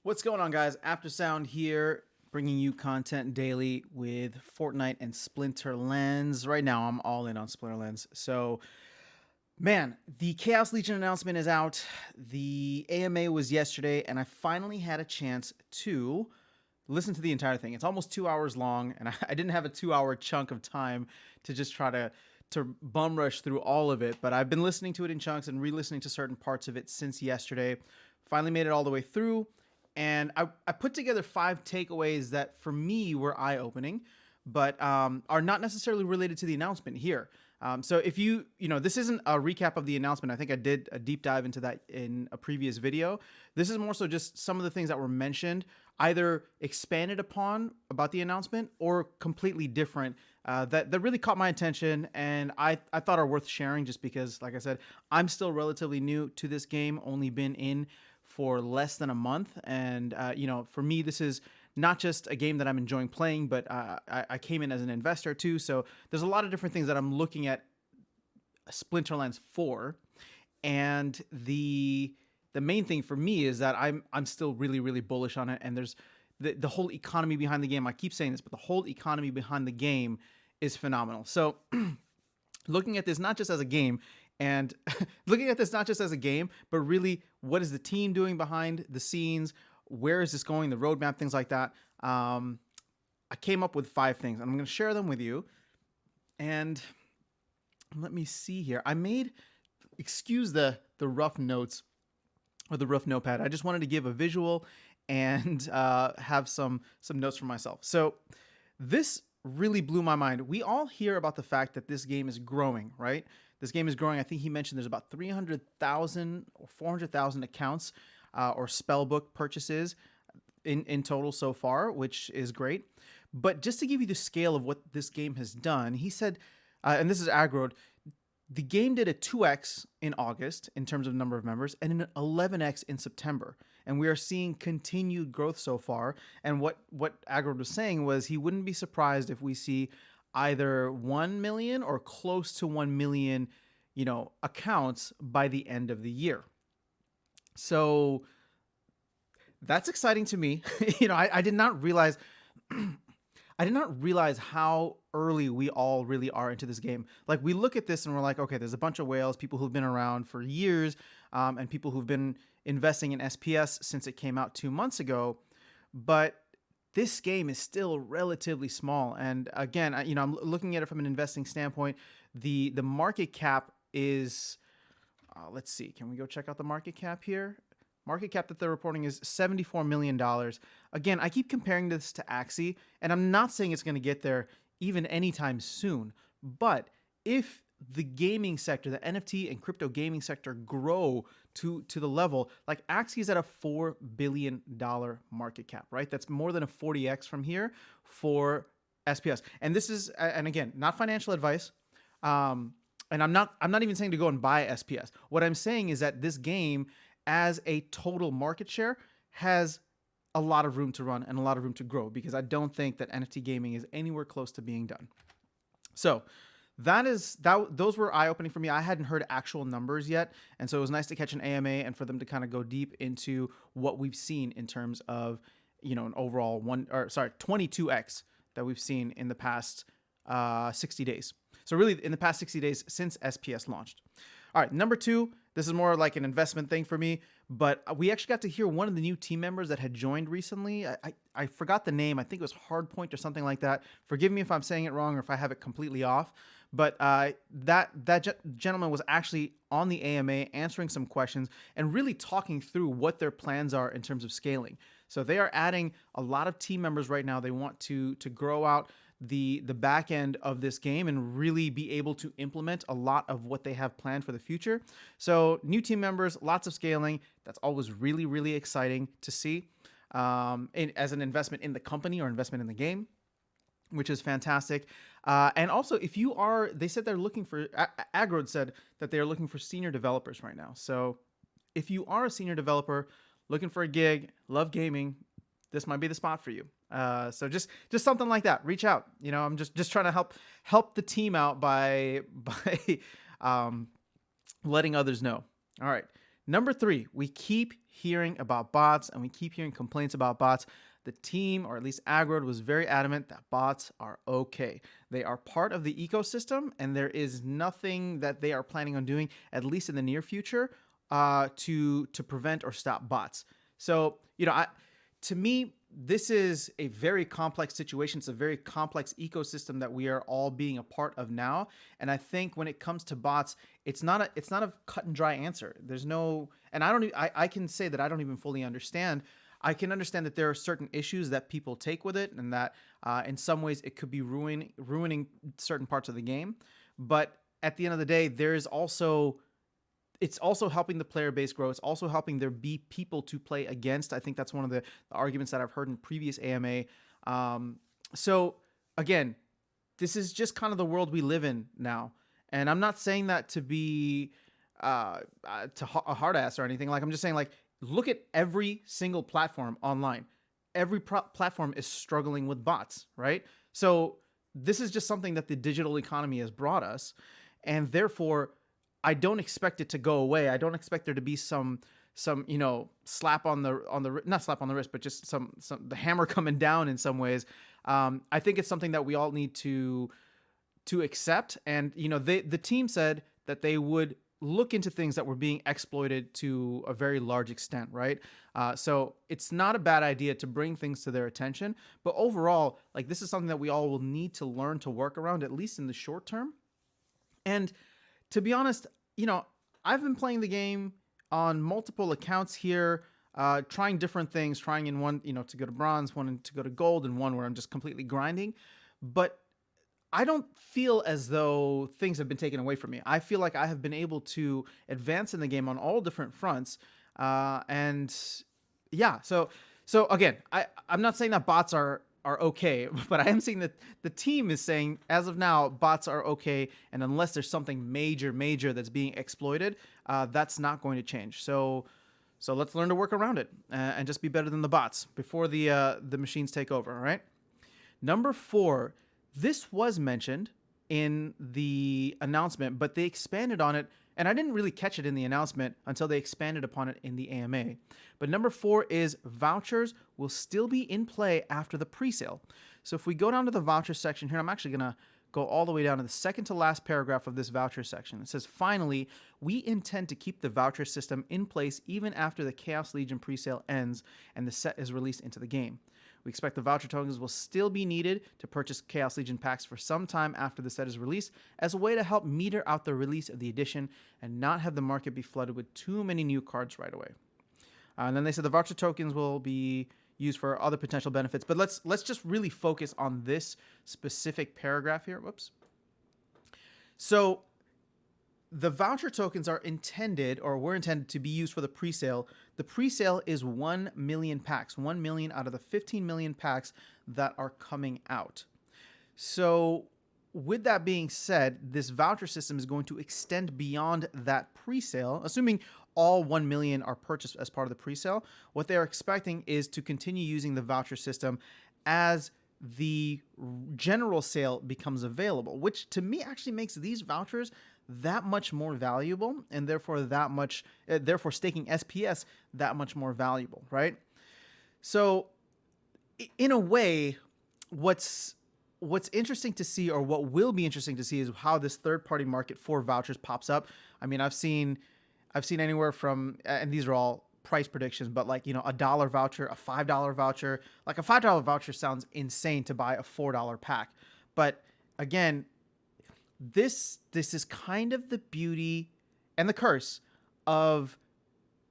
What's going on, guys? After Sound here, bringing you content daily with Fortnite and Splinterlands. Right now, I'm all in on Splinterlands. So, man, the Chaos Legion announcement is out. The AMA was yesterday, and I finally had a chance to listen to the entire thing. It's almost 2 hours long, and I didn't have a 2 hour chunk of time to just try to bum rush through all of it. But I've been listening to it in chunks and re-listening to certain parts of it since yesterday. Finally made it all the way through, and I put together 5 takeaways that for me were eye-opening, but are not necessarily related to the announcement here. So if this isn't a recap of the announcement. I think I did a deep dive into that in a previous video. This is more so just some of the things that were mentioned, either expanded upon about the announcement or completely different, that really caught my attention, and I thought are worth sharing just because, like I said, I'm still relatively new to this game, only been in for less than a month. And, for me, this is not just a game that I'm enjoying playing, but I came in as an investor too. So there's a lot of different things that I'm looking at Splinterlands for. And the main thing for me is that I'm still really, really bullish on it. And there's the whole economy behind the game. I keep saying this, but the whole economy behind the game is phenomenal. So looking at this not just as a game, and looking at this not just as a game, but really what is the team doing behind the scenes? Where is this going? The roadmap, things like that. I came up with 5 things, and I'm going to share them with you. And let me see here. Excuse the rough notes or the rough notepad. I just wanted to give a visual and have some notes for myself. So this really blew my mind. We all hear about the fact that this game is growing, right? This game is growing. I think he mentioned there's about 300,000 or 400,000 accounts or spellbook purchases in total so far, which is great. But just to give you the scale of what this game has done, he said, and this is aggroed, the game did a 2x in August in terms of number of members and an 11x in September. And we are seeing continued growth so far. And what Aggroed was saying was he wouldn't be surprised if we see either 1 million or close to 1 million, accounts by the end of the year. So that's exciting to me. I did not realize I did not realize how early we all really are into this game. Like, we look at this and we're like, okay, there's a bunch of whales, people who've been around for years, and people who've been investing in SPS since it came out 2 months ago. But this game is still relatively small. And again, I'm looking at it from an investing standpoint. The market cap is, let's see, can we go check out the market cap here? Market cap that they're reporting is $74 million. Again, I keep comparing this to Axie, and I'm not saying it's going to get there even anytime soon. But if the gaming sector, the NFT and crypto gaming sector grow to the level, like Axie is at a $4 billion market cap, right? That's more than a 40x from here for SPS. And this is, and again, not financial advice. And I'm not even saying to go and buy SPS. What I'm saying is that this game, as a total market share, has a lot of room to run and a lot of room to grow, because I don't think that NFT gaming is anywhere close to being done. So those were eye-opening for me. I hadn't heard actual numbers yet, and so it was nice to catch an AMA and for them to kind of go deep into what we've seen in terms of an overall 22x that we've seen in the past 60 days. So really in the past 60 days since SPS launched. All right, number 2, this is more like an investment thing for me, but we actually got to hear one of the new team members that had joined recently. I forgot the name. I think it was Hardpoint or something like that. Forgive me if I'm saying it wrong or if I have it completely off. But that gentleman was actually on the AMA answering some questions and really talking through what their plans are in terms of scaling. So they are adding a lot of team members right now. They want to grow out the back end of this game and really be able to implement a lot of what they have planned for the future. So new team members, lots of scaling. That's always really, really exciting to see as an investment in the company or investment in the game, which is fantastic. And also, if you are, they said they're looking for, Agrod said that they're looking for senior developers right now. So if you are a senior developer looking for a gig, love gaming, this might be the spot for you. So just something like that. Reach out. I'm just trying to help the team out by letting others know. All right. Number 3, we keep hearing about bots and we keep hearing complaints about bots. The team, or at least Agrod, was very adamant that bots are okay. They are part of the ecosystem, and there is nothing that they are planning on doing, at least in the near future, to prevent or stop bots. So, to me, this is a very complex situation. It's a very complex ecosystem that we are all being a part of now. And I think when it comes to bots, it's not a cut and dry answer. There's no, and I can say that I don't even fully understand. I can understand that there are certain issues that people take with it, and that in some ways it could be ruining certain parts of the game. But at the end of the day, it's also helping the player base grow. It's also helping there be people to play against. I think that's one of the arguments that I've heard in previous AMA. So again, this is just kind of the world we live in now. And I'm not saying that to be a hard ass or anything. Like, I'm just saying, like, look at every single platform online. Every platform is struggling with bots, right? So this is just something that the digital economy has brought us. And therefore, I don't expect it to go away. I don't expect there to be some slap on the not slap on the wrist, but just some the hammer coming down in some ways. I think it's something that we all need to accept. And the team said that they would look into things that were being exploited to a very large extent, right? So it's not a bad idea to bring things to their attention. But overall, like, this is something that we all will need to learn to work around, at least in the short term. And to be honest, I've been playing the game on multiple accounts here, trying different things, trying in one, to go to bronze, one to go to gold, and one where I'm just completely grinding. But I don't feel as though things have been taken away from me. I feel like I have been able to advance in the game on all different fronts. And yeah, so again, I'm not saying that bots are okay, but I am saying that the team is saying, as of now, bots are okay, and unless there's something major that's being exploited, that's not going to change. So let's learn to work around it and just be better than the bots before the machines take over. All right. Number 4, this was mentioned in the announcement, but they expanded on it, and I didn't really catch it in the announcement until they expanded upon it in the AMA. But number 4 is vouchers will still be in play after the presale. So if we go down to the voucher section here, I'm actually going to go all the way down to the second to last paragraph of this voucher section. It says, finally, we intend to keep the voucher system in place even after the Chaos Legion presale ends and the set is released into the game. We expect the voucher tokens will still be needed to purchase Chaos Legion packs for some time after the set is released, as a way to help meter out the release of the edition and not have the market be flooded with too many new cards right away. And then they said the voucher tokens will be used for other potential benefits. But let's just really focus on this specific paragraph here. Whoops. So the voucher tokens are intended, or were intended, to be used for the presale. The presale is 1 million packs, 1 million out of the 15 million packs that are coming out. So with that being said, this voucher system is going to extend beyond that presale, assuming all 1 million are purchased as part of the presale. What they're expecting is to continue using the voucher system as the general sale becomes available, which to me actually makes these vouchers that much more valuable, and therefore staking SPS that much more valuable, right? So in a way, what's interesting to see, or what will be interesting to see, is how this third-party market for vouchers pops up. I mean, I've seen anywhere from, and these are all price predictions, but like, $1 voucher, a $5 voucher. Like, a $5 voucher sounds insane to buy a $4 pack. But again, this is kind of the beauty and the curse of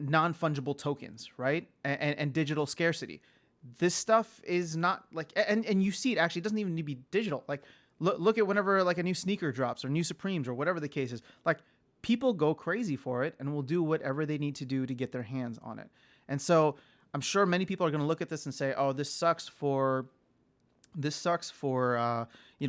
non-fungible tokens, right? And digital scarcity. This stuff is not like, and you see it actually, it doesn't even need to be digital. Like, look at whenever like a new sneaker drops or new Supremes or whatever the case is, like, people go crazy for it and will do whatever they need to do to get their hands on it. And so I'm sure many people are going to look at this and say, oh, this sucks for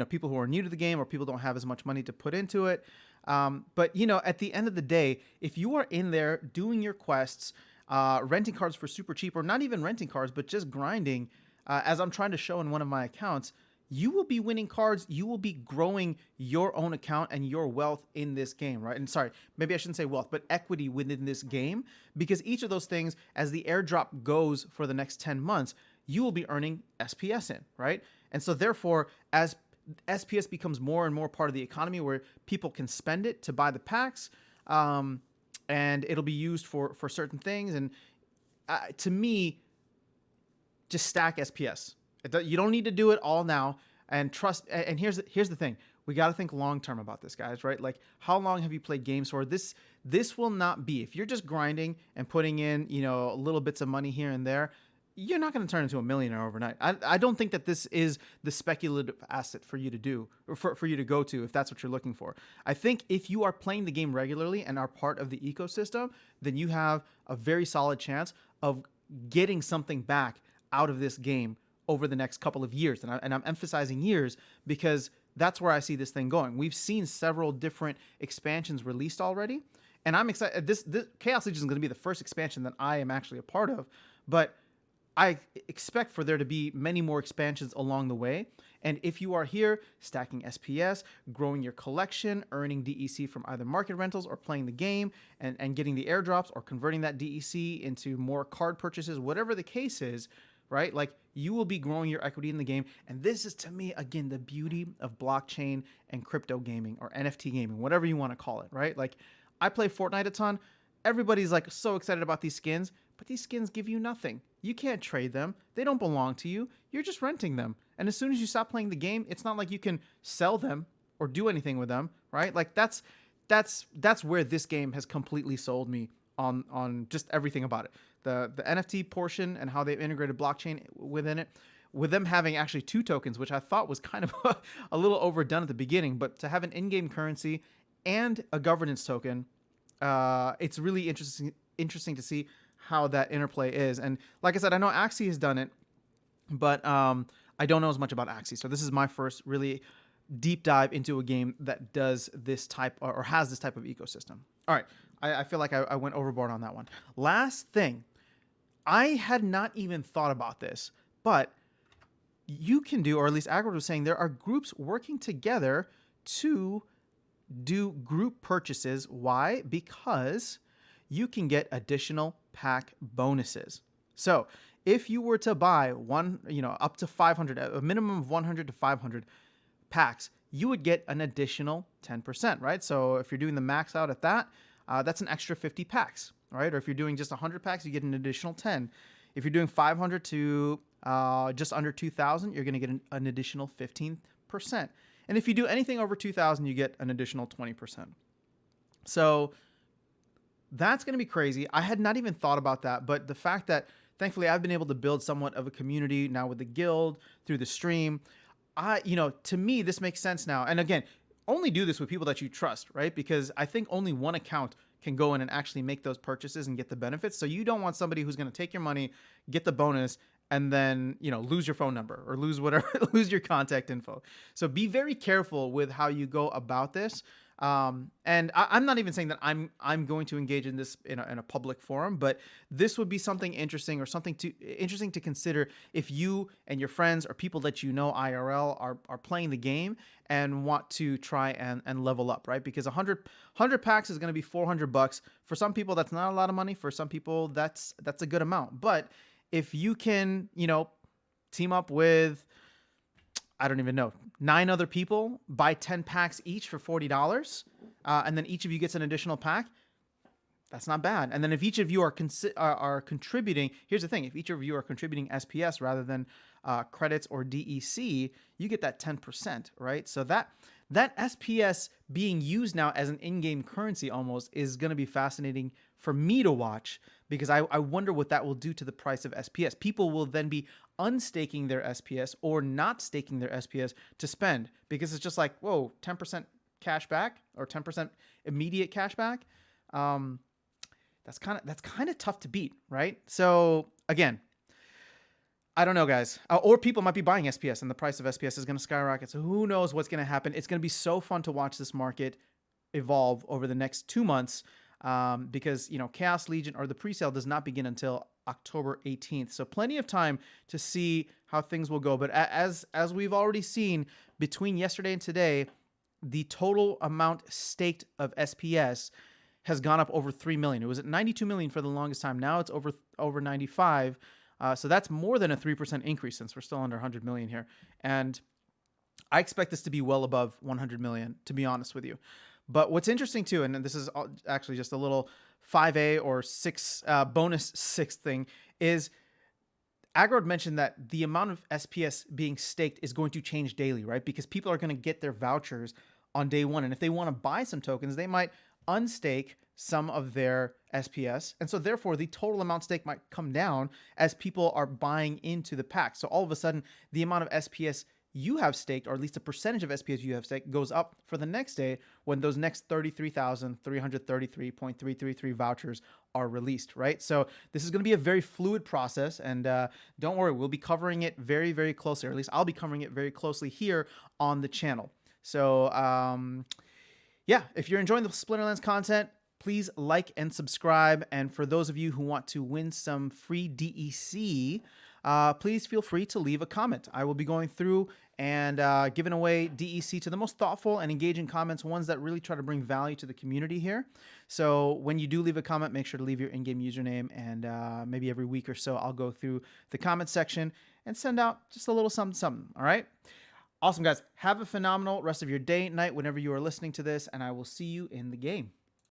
people who are new to the game, or people don't have as much money to put into it. But at the end of the day, if you are in there doing your quests, renting cards for super cheap, or not even renting cards, but just grinding, as I'm trying to show in one of my accounts, you will be winning cards. You will be growing your own account and your wealth in this game, right? And sorry, maybe I shouldn't say wealth, but equity within this game, because each of those things, as the airdrop goes for the next 10 months, you will be earning SPS in, right? And so therefore, as SPS becomes more and more part of the economy where people can spend it to buy the packs, and it'll be used for certain things. And to me, just stack SPS. You don't need to do it all now. And trust. And here's the thing: we got to think long term about this, guys. Right? Like, how long have you played games for? This will not be, if you're just grinding and putting in, little bits of money here and there, you're not going to turn into a millionaire overnight. I don't think that this is the speculative asset for you to do, or for you to go to, if that's what you're looking for. I think if you are playing the game regularly and are part of the ecosystem, then you have a very solid chance of getting something back out of this game over the next couple of years. And I'm emphasizing years because that's where I see this thing going. We've seen several different expansions released already, and I'm excited. This Chaos Legion is going to be the first expansion that I am actually a part of, but I expect for there to be many more expansions along the way. And if you are here stacking SPS, growing your collection, earning DEC from either market rentals or playing the game, and getting the airdrops or converting that DEC into more card purchases, whatever the case is, right? Like, you will be growing your equity in the game. And this is, to me, again, the beauty of blockchain and crypto gaming, or NFT gaming, whatever you want to call it, right? Like, I play Fortnite a ton. Everybody's like so excited about these skins, but these skins give you nothing. You can't trade them. They don't belong to you. You're just renting them. And as soon as you stop playing the game, it's not like you can sell them or do anything with them, right? Like, that's where this game has completely sold me on just everything about it. The NFT portion and how they've integrated blockchain within it, with them having actually 2 tokens, which I thought was kind of a little overdone at the beginning, but to have an in-game currency and a governance token, it's really interesting to see how that interplay is. And like I said, I know Axie has done it, but I don't know as much about Axie. So this is my first really deep dive into a game that does this type, or has this type of ecosystem. All right. I feel like I went overboard on that one. Last thing, I had not even thought about this, but you can do, or at least Agward was saying, there are groups working together to do group purchases. Why? Because you can get additional pack bonuses. So if you were to buy up to 500, a minimum of 100 to 500 packs, you would get an additional 10%, right? So if you're doing the max out at that, that's an extra 50 packs, right? Or if you're doing just 100 packs, you get an additional 10. If you're doing 500 to just under 2,000, you're going to get an additional 15%. And if you do anything over 2,000, you get an additional 20%. So that's going to be crazy. I had not even thought about that, but the fact that thankfully I've been able to build somewhat of a community now with the guild through the stream, to me, this makes sense now. And again, only do this with people that you trust, right? Because I think only one account can go in and actually make those purchases and get the benefits. So you don't want somebody who's going to take your money, get the bonus, and then, lose your phone number or lose whatever, lose your contact info. So be very careful with how you go about this. And I'm not even saying that I'm going to engage in this in a public forum, but this would be something interesting, or something interesting to consider if you and your friends or people that you know IRL are playing the game and want to try and level up, right? Because 100 packs is going to be $400. For some people, that's not a lot of money. For some people, that's a good amount. But if you can, team up with, I don't even know, 9 other people, buy 10 packs each for $40, and then each of you gets an additional pack, that's not bad. And then if each of you are contributing, here's the thing, if each of you are contributing SPS rather than credits or DEC, you get that 10%, right? So that SPS being used now as an in-game currency almost is going to be fascinating for me to watch, because I wonder what that will do to the price of SPS. People will then be unstaking their SPS or not staking their SPS to spend, because it's just like, whoa, 10% cash back or 10% immediate cash back. That's kind of tough to beat, right? So again, I don't know, guys. Or people might be buying SPS and the price of SPS is going to skyrocket. So who knows what's going to happen? It's going to be so fun to watch this market evolve over the next 2 months, because Chaos Legion, or the presale, does not begin until October 18th. So plenty of time to see how things will go. But as we've already seen between yesterday and today, the total amount staked of SPS has gone up over 3 million. It was at 92 million for the longest time. Now it's over 95. So that's more than a 3% increase since we're still under 100 million here. And I expect this to be well above 100 million, to be honest with you. But what's interesting too, and this is actually just a little 5A or 6 bonus 6 thing, is Agrod mentioned that the amount of SPS being staked is going to change daily, right? Because people are going to get their vouchers on day one. And if they want to buy some tokens, they might unstake some of their SPS. And so therefore the total amount staked might come down as people are buying into the pack. So all of a sudden the amount of SPS you have staked, or at least a percentage of SPS you have staked, goes up for the next day when those next 33,333.333 vouchers are released, right? So this is going to be a very fluid process, and don't worry, we'll be covering it very, very closely, or at least I'll be covering it very closely here on the channel. So yeah, if you're enjoying the Splinterlands content, please like and subscribe. And for those of you who want to win some free DEC, please feel free to leave a comment. I will be going through and giving away DEC to the most thoughtful and engaging comments, ones that really try to bring value to the community here. So when you do leave a comment, make sure to leave your in-game username, and maybe every week or so I'll go through the comment section and send out just a little something, something. All right? Awesome, guys. Have a phenomenal rest of your day, night, whenever you are listening to this, and I will see you in the game.